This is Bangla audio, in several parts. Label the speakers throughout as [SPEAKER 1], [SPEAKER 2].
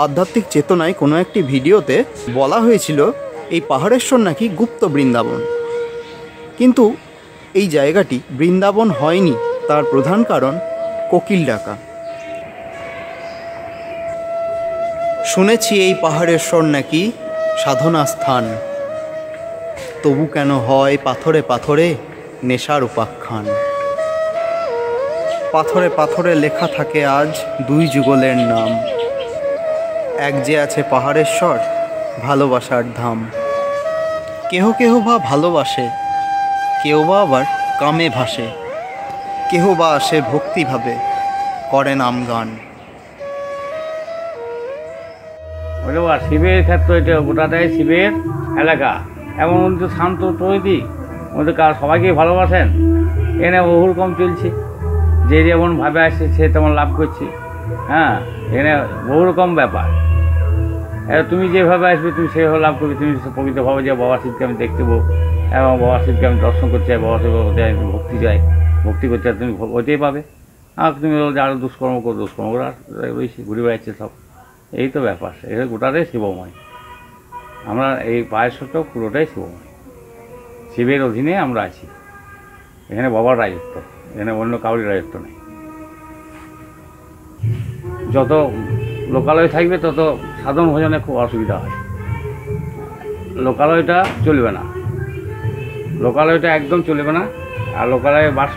[SPEAKER 1] আধ্যাত্মিক চেতনায় কোনো একটি ভিডিওতে বলা হয়েছিল এই পাহাড়েশ্বর নাকি গুপ্ত বৃন্দাবন, কিন্তু এই জায়গাটি বৃন্দাবন হয়নি। তার প্রধান কারণ কোকিল ডাকা। শুনেছি এই পাহাড়েশ্বর নাকি সাধনা স্থান, তবু কেন হয় পাথরে পাথরে নেশার উপাখ্যান। পাথরে পাথরে লেখা থাকে আজ দুই যুগলের নাম, এক যে আছে পাহাড়েশ্বর ভালোবাসার ধাম। কেহ কেহ বা ভালোবাসে, কেউ বা আবার কামে ভাসে, কেহ বা আসে ভক্তিভাবে করে নাম গান।
[SPEAKER 2] শিবের ক্ষেত্র, এটা গোটাটাই শিবের এলাকা। এমন তো শান্ত প্রকৃতি, মধ্যে সবাইকে ভালোবাসেন, এনে বহু রকম চলছে। যে যেমন ভাবে আসছে সে তেমন লাভ করছে। হ্যাঁ, এনে বহু রকম ব্যাপার। তুমি যেভাবে আসবে তুমি সেভাবে লাভ করবে। তুমি প্রকৃতভাবে যে বাবা শিবকে আমি দেখতে পাবো এবং বাবা শিবকে আমি দর্শন করতে চাই, বাবা শিব ভক্তি চাই, ভক্তি করতে চাই, তুমি ওইটাই পাবে। আর তুমি আরও দুষ্কর্ম করো, দুষ্কর্ম করে আর ঘুরে বেড়াচ্ছে সব। এই তো ব্যাপার, এটা গোটাটাই শিবময়। আমরা এই পায়েশ্বরটাও পুরোটাই শিবময়। শিবের অধীনে আমরা আছি। এখানে বাবার রাজত্ব, এখানে অন্য কাউরির রাজত্ব নেই। যত লোকালয় থাকবে তত সাধন ভোজনে খুব অসুবিধা হয়। লোকালয়টা চলবে না, লোকালয়টা একদম চলবে না। আর লোকালয়ে বাস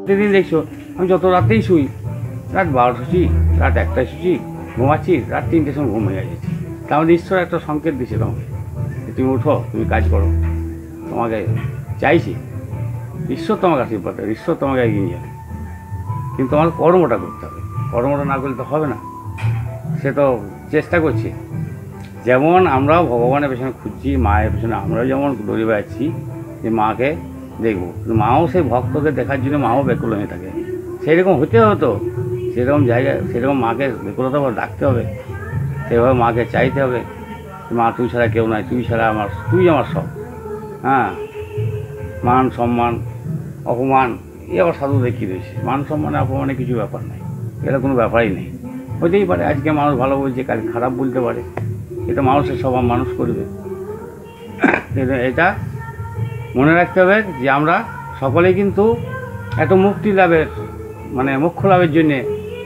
[SPEAKER 2] প্রতিদিন দেখছো আমি যত রাতেই শুই, রাত 12 শুছি, রাত 1টায় শুছি, ঘুমাচ্ছি, রাত 3টের সময় ঘুম হয়ে যাচ্ছে। তার মধ্যে ঈশ্বর একটা সংকেত দিচ্ছে তোমাকে, তুমি উঠো, তুমি কাজ করো, তোমাকে চাইছি। ঈশ্বর তোমাকে আশীর্বাদ দেবে, ঈশ্বর তোমাকে এগিয়ে যাবে, কিন্তু তোমার কর্মটা করতে হবে। কর্মটা না করলে তো হবে না। সে তো চেষ্টা করছে। যেমন আমরাও ভগবানের পেছনে খুঁজছি, মায়ের পেছনে আমরাও যেমন দৌড়ে বেড়াচ্ছি যে মাকে দেখবো, মাও সেই ভক্তকে দেখার জন্য মাও ব্যাকুল হয়ে থাকে। সেরকম হতে হতো, সেরকম জায়গায় সেরকম মাকে ব্যাকুলতা করে ডাকতে হবে, সেভাবে মাকে চাইতে হবে। মা তুই ছাড়া কেউ নাই, তুই ছাড়া আমার, তুই আমার সব। হ্যাঁ, মান সম্মান অপমান, এ আবার সাধু দেখিয়ে দিয়েছে। মান সম্মানে অপমানে কিছু ব্যাপার নেই, এটা কোনো ব্যাপারই নেই। হতেই পারে, আজকে মানুষ ভালো বলছে, কাল খারাপ বলতে পারে, এটা মানুষের স্বভাব, মানুষ করবে। কিন্তু এটা মনে রাখতে হবে যে আমরা সকলেই কিন্তু এত মুক্তি লাভের মানে মোক্ষ লাভের জন্যে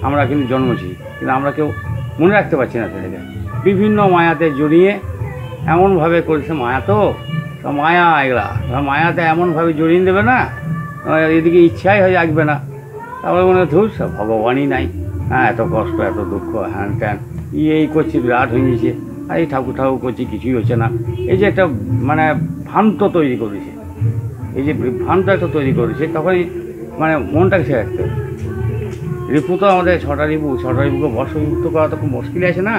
[SPEAKER 2] আমরা কিন্তু জন্মছি, কিন্তু আমরা কেউ মনে রাখতে পারছি না সেটাকে। বিভিন্ন মায়াতে জড়িয়ে এমনভাবে করেছে, মায়া তো সব মায়া, এগুলা মায়াতে এমনভাবে জড়িয়ে দেবে না, এদিকে ইচ্ছাই হয়ে আসবে না। তারপরে মনে হয় ধুস ভগবানই নাই, হ্যাঁ এত কষ্ট এত দুঃখ হ্যান ত্যান এই করছি, বিরাট হয়ে গেছে, আর এই ঠাকুর ঠাকুর করছি, কিছুই হচ্ছে না। এই যে একটা মানে ভ্রান্ত তৈরি করেছে, এই যে ভ্রান্ত একটা তৈরি করেছে, তখনই মানে মনটাকে সে রাখতে হবে। রিপু তো আমাদের ছটা রিপুকে বশমুক্ত করা তো খুব মুশকিল আছে না।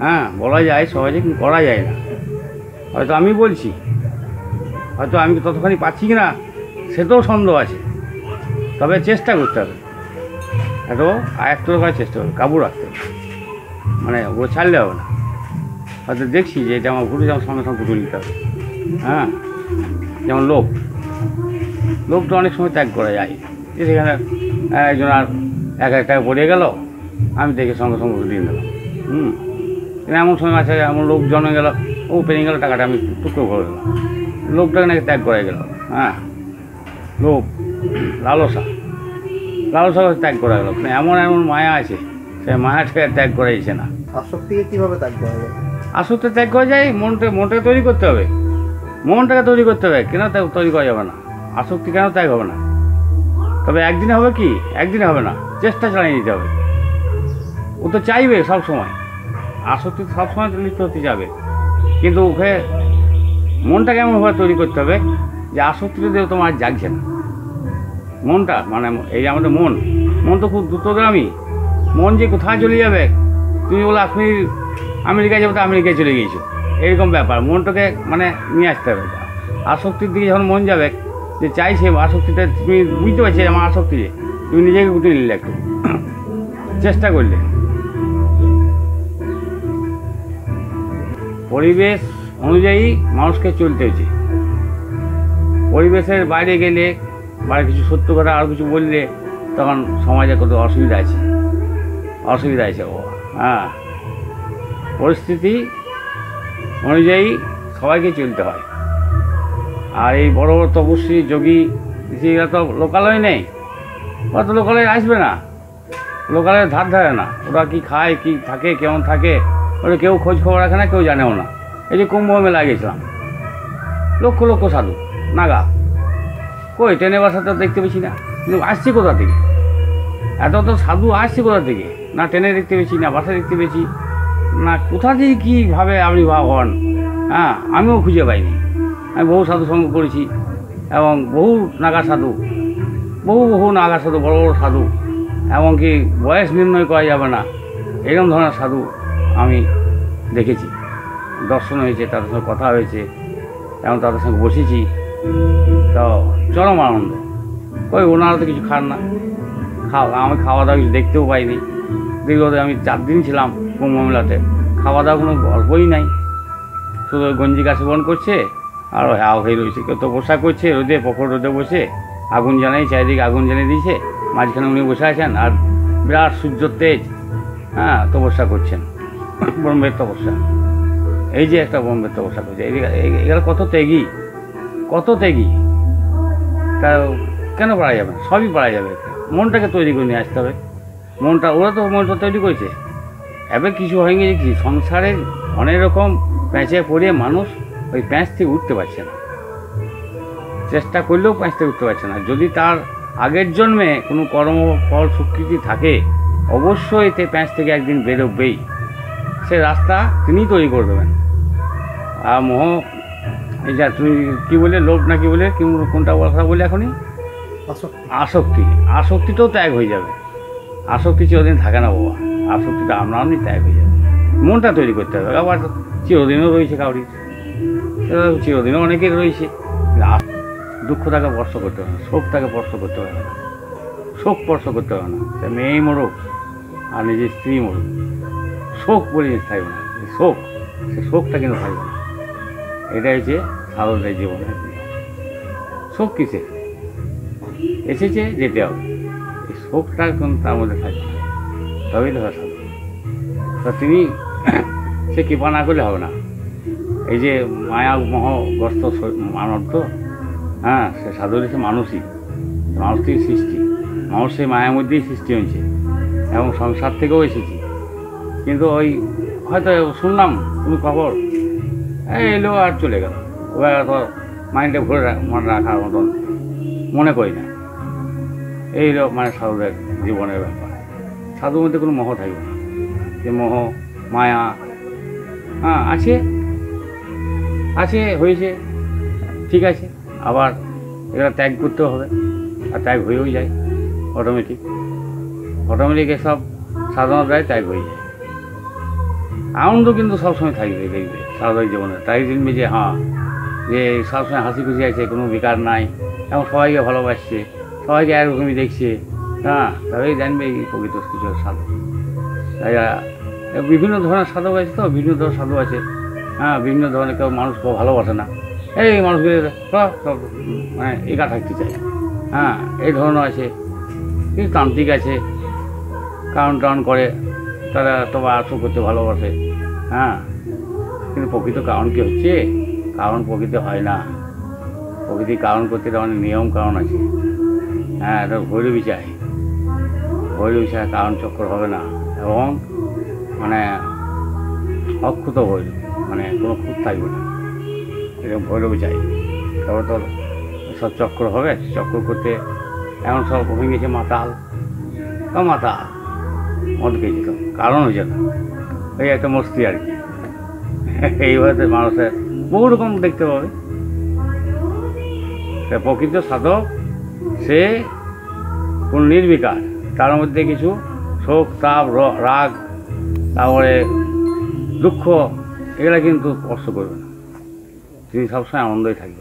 [SPEAKER 2] হ্যাঁ বলা যায় সহজে, কিন্তু করা যায় না। হয়তো আমি বলছি, হয়তো আমি ততখানি পাচ্ছি কি না সেটাও সন্দেহ আছে, তবে চেষ্টা করতে হবে, এত আয়ত্ত করার চেষ্টা করবে, কাবু রাখতে হবে, মানে ওগুলো ছাড়লে হবে না। হয়তো দেখছি যে এটা আমার ঘুরে যাওয়ার সঙ্গে সঙ্গে ঘুরে নিতে হবে। হ্যাঁ যেমন লোকটা অনেক সময় ত্যাগ করা যায়, যে সেখানে একজন আর 1,000 টাকা পড়ে গেল, আমি দেখে সঙ্গে সঙ্গে ঘুরিয়ে দিলাম। এমন সময় আছে, এমন লোক জন্মে গেল, ও পেয়ে গেল, টাকাটা আমি টুকরো করে দিলাম, লোকটাকে নাকি ত্যাগ করা গেল। হ্যাঁ লোভ, লালসা ত্যাগ করা গেল। এমন মায়া আছে, সে মায়াটাকে ত্যাগ করা যাচ্ছে না।
[SPEAKER 1] আসক্তিকে কীভাবে ত্যাগ করা যায়?
[SPEAKER 2] আসক্তি ত্যাগ করা যায়, মনটাকে তৈরি করতে হবে, কেন তৈরি করা যাবে না? আসক্তি কেন ত্যাগ হবে না? তবে একদিনে হবে কি? একদিনে হবে না, চেষ্টা চালিয়ে নিতে হবে। ও তো চাইবে সব সময়, আসক্তি সবসময় লিপ্ত হতে যাবে, কিন্তু ওকে মনটাকে এমনভাবে তৈরি করতে হবে যে আসক্তিটা দিয়ে তোমার জাগছে না। মনটা মানে এই যে আমাদের মন তো খুব দ্রুতগামী, মন যে কোথায় চলে যাবে, তুমি বলো আপনি আমেরিকায় যাবো তো আমেরিকায় চলে গিয়েছো, এরকম ব্যাপার। মনটাকে মানে নিয়ে আসতে হবে। আসক্তির দিকে যখন মন যাবে, যে চাইছে আসক্তিটা তুমি বুঝতে পারছি আমার আসক্তি, তুমি নিজেকে গুটিয়ে নিলে, একটু চেষ্টা করলে। পরিবেশ অনুযায়ী মানুষকে চলতে হচ্ছে। পরিবেশের বাইরে গেলে বা কিছু সত্য কথা আর কিছু বললে তখন সমাজে কত অসুবিধা আছে ও। হ্যাঁ পরিস্থিতি অনুযায়ী সবাইকে চলতে হয়। আর এই বড় বড় তপস্বী যোগী এরা তো লোকালয় নেই, ওরা তো লোকালয়ে আসবে না, লোকালয়ের ধারে না। ওরা কি খায়, কি থাকে, কেমন থাকে, ওরা কেউ খোঁজ খবর রাখে না, কেউ জানেও না। এই যে কুম্ভ মেলা গেছিলাম, লক্ষ সাধু নাগা, কই ট্রেনে বাসাতে দেখতে পেয়েছি না, কিন্তু আসছে কোথা থেকে? এত সাধু আসছে কোথা থেকে? না ট্রেনে দেখতে পেয়েছি, না বাসা দেখতে পেয়েছি, না কোথা থেকে কীভাবে আবির্ভাব হন। হ্যাঁ আমিও খুঁজে পাইনি। আমি বহু সাধু সঙ্গ করেছি, এবং বহু নাগা সাধু, বড় বড় সাধু, এমনকি বয়স নির্ণয় করা যাবে না এরকম ধরনের সাধু আমি দেখেছি। দর্শন হয়েছে, তাদের সঙ্গে কথা হয়েছে, এবং তাদের সঙ্গে বসেছি, তো চরম আনন্দ। ওই ওনারা তো কিছু খান না, আমি খাওয়া দাওয়া কিছু দেখতেও পাইনি। দীর্ঘত আমি 4 দিন ছিলাম কুম্ভ মেলাতে, খাওয়া দাওয়া কোনো গল্পই নাই, শুধু গঞ্জি গাছে বন করছে আর হাও হয়ে রয়েছে। কেউ তো বসা করছে রোদে, প্রখর রোদে বসে, আগুন জ্বালাই, চারিদিকে আগুন জ্বালিয়ে দিয়েছে, মাঝখানে উনি বসে আছেন, আর বিরাট সূর্যর তেজ, হ্যাঁ তপস্যা করছেন, ব্রহ্মের তপস্যা। এই যে একটা ব্রহ্মের তপস্যা করছে, এগুলো কত ত্যাগী, তা কেন পারা যাবে না? সবই পারা যাবে। মনটাকে তৈরি করে নিয়ে আসতে হবে। ওরা তো মনটা তৈরি করেছে। এবার কিছু হয়ে গেছে কি, সংসারের অনেক রকম প্যাঁচে পড়ে মানুষ ওই প্যাঁচ থেকে উঠতে পারছে না, চেষ্টা করলেও প্যাঁচ থেকে উঠতে পারছে না। যদি তার আগের জন্মে কোনো কর্মফল স্বীকৃতি থাকে, অবশ্যই তে প্যাঁচ থেকে একদিন বেরোবেই, সে রাস্তা তিনিই তৈরি করে দেবেন। আর এই যা তুমি কী বলে, লোভ না কি বলে, কোনটা কথা বলে এখনই, আসক্তিটাও ত্যাগ হয়ে যাবে। আসক্তি চিরদিন থাকে না বাবা, আসক্তিটা আপনি ত্যাগ হয়ে যাবে। মনটা তৈরি করতে হবে। আবার চিরদিনও রয়েছে কাউরির, চিরদিনও অনেকের রয়েছে। দুঃখ তাকে স্পর্শ করতে হবে না, শোক তাকে স্পর্শ করতে হবে না, শোক স্পর্শ করতে হবে না। সে মেয়েই মরুক আর নিজের স্ত্রী মরুক, শোক বলে জিনিস থাকবে না। সে শোকটা কিন্তু থাকবে না। এটা হচ্ছে সাধুদের জীবনের শোক। কিসে এসেছে, যেতে হবে, এই শোকটা কিন্তু তার মধ্যে থাকবে, তবেই তো সাধু। তো তিনি সে কৃপা না করলে হবে না। এই যে মায়া মোহগ্রস্ত মানব তো, হ্যাঁ, সে সাধু হচ্ছে মানুষই, মানুষ থেকে সৃষ্টি, মানুষ সেই মায়ার মধ্যেই সৃষ্টি হয়েছে এবং সংসার থেকেও এসেছি। কিন্তু ওই হয়তো শুনলাম কোনো খবর, এলো আর চলে গেল, ওরা তো মাইন্ডে ভরে মনে রাখার মতন মনে করি না। এই হলো মানে সাধুদের জীবনের ব্যাপার। সাধুর মধ্যে কোনো মোহ থাকবে না, যে মোহ মায়া হ্যাঁ আছে আছে হয়েছে, ঠিক আছে, আবার এগুলো ত্যাগ করতেও হবে, আর ত্যাগ হয়েও যায় অটোমেটিক এসব সাধনাটাই ত্যাগ হয়ে যায়। আনন্দ কিন্তু সবসময় থাকবে, দেখবে সাধক জীবনে, তাই দেখবে যে হ্যাঁ, যে সবসময় হাসি খুশি আছে, কোনো বিকার নাই, এবং সবাইকে ভালোবাসছে, সবাইকে একরকমই দেখছে, হ্যাঁ, তবেই জানবে এই প্রকৃত কিছু সাধক। তাই বিভিন্ন ধরনের সাধক আছে, তো বিভিন্ন ধরনের সাধু আছে, হ্যাঁ, বিভিন্ন ধরনের, কেউ মানুষকে ভালোবাসে না, এই মানুষগুলো মানে একা থাকতে চায়, হ্যাঁ, এই ধরনের আছে। কিছু তান্ত্রিক আছে, কারণ টাউন করে, তারা তবে আশু করতে ভালোবাসে, হ্যাঁ, কিন্তু প্রকৃত কারণ কী হচ্ছে, কারণ প্রকৃত হয় না। প্রকৃতির কারণ করতে অনেক নিয়ম কারণ আছে, হ্যাঁ, এটা ভৈরবী চাই, ভৈরবী ছাড়া কারণ চক্র হবে না, এবং মানে অক্ষুত ভৈরব, মানে কোনো খুঁত থাকবে না, এরকম ভৈরবী চাই, তবে তোর সব চক্র হবে। চক্র করতে এমন সব হয়ে গেছে মাতাল, মাতাল মদ খেয়েছে, তো কারণ হয়েছে না, এই একটা মস্তি আর কি। এইভাবে মানুষের বহু রকম দেখতে পাবে। প্রকৃত সাধক সে কোন নির্বিকার, তার মধ্যে কিছু শোক তাপ রাগ তারপরে দুঃখ এগুলা কিন্তু স্পর্শ করবে না, তিনি সবসময় আনন্দই থাকবে।